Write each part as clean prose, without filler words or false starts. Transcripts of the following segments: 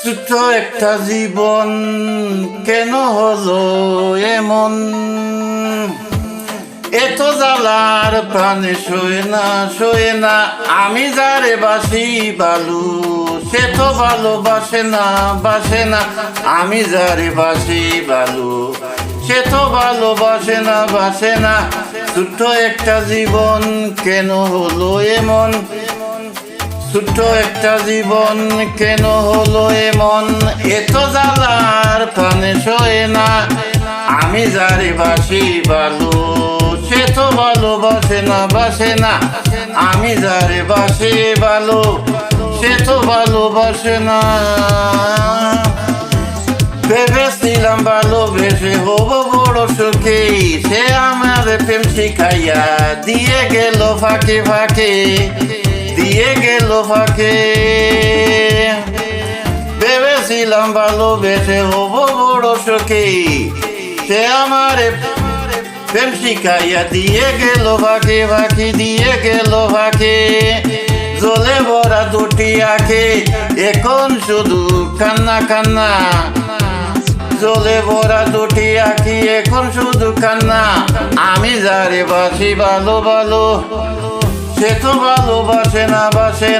ছোট্ট একটা জীবন কেন হলো এমন, এত জ্বালার প্রাণে শোয়ে না আমি যারে বাসি বালু, সে তো ভালোবাসে না আমি যারে বাসি বালু, সে তো ভালোবাসে না। ছোট্ট একটা জীবন কেন হলো এমন, ছোট্ট একটা জীবন কেন হলো এমন, এত জ্বালার প্রাণে শোয়ে না আমি যারে বাসি বালু, সে তো ভালোবাসে না আমি যারে বাসি বালু, সে তো ভালোবাসে না। ভেবেছিলাম ভালোবেসে হবো বড় সুখী, সে আমার প্রেম শিখাইয়া দিয়ে গেল ফাঁকে দিয়ে গেল ফাঁকে। ভেবেছিলাম ভালোবেসে হবো বড় সুখী, সে আমার প্রেম শিখাইয়া দিয়ে গেল ফাঁকে দিয়ে গেল ফাঁকে। জলে ভরা দুটি আঁখে এখন শুধু কান্না, জলে ভরা দুটি আঁখি এখন শুধু কান্না, আমি যারে বাসি ভালো, সে তো ভালোবাসে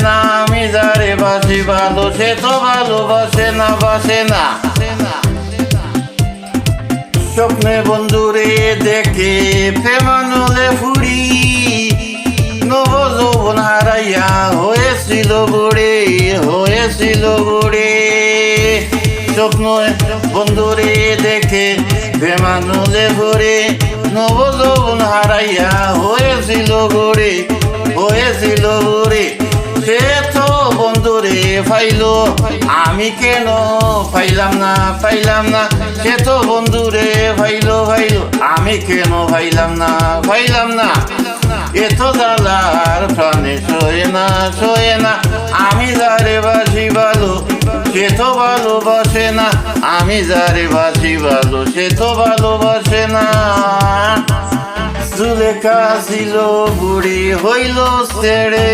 না আমি যারে বাসি ভালো, সে তো ভালোবাসে না। স্বপ্নে বন্ধুরে দেখে প্রেমানলে ফুরি, নব যৌবন হারাইয়া হয়েছিল বুড়ে। স্বপ্ন বন্ধুরে দেখে প্রেমানলে ফুরে, নব যৌবন হারাইয়া হয়েছিল বুড়ে। সে তো বন্ধুরে পাইলো, আমি কেন পাইলাম না, সে তো বন্ধুরে পাইলো, আমি কেন পাইলাম না। এত জ্বালার প্রাণে শোয়ে না আমি যারে বাসি ভালো, সে তো ভালোবাসে না আমি যারে বাসি ভালো, সে তো ভালোবাসে না। জুলেখা ছিল বুড়ি হইল ছেড়ে,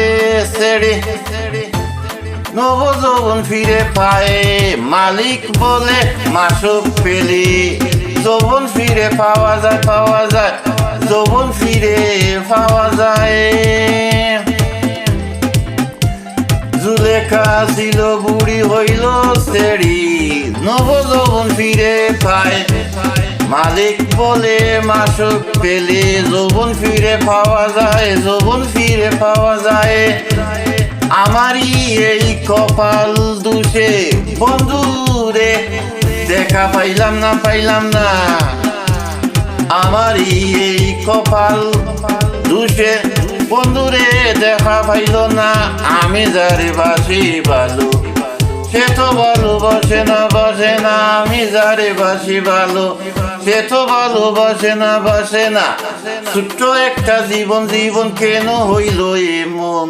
নব যৌবন ফিরে পায় মালিক বলে মাসুক পেলি, যৌবন ফিরে পাওয়া যায়, যৌবন ফিরে পাওয়া যায়। জুলেখা ছিল বুড়ি হইল ছেড়ি, নব যৌবন ফিরে পায় মালিক বলে মাসুক পেলে, যৌবন ফিরে পাওয়া যায়। আমারই এই কপাল দুষে বন্ধুরে দেখা পাইলাম না, আমারই এই কপাল দুষে বন্ধুরে দেখা পাইল না আমি যারে বাসি ভালো, সে তো ভালোবাসে না আমি যারে বাসি ভালো, সে তো ভালোবাসে না। ছোট্ট একটা জীবন কেন হইল এমন।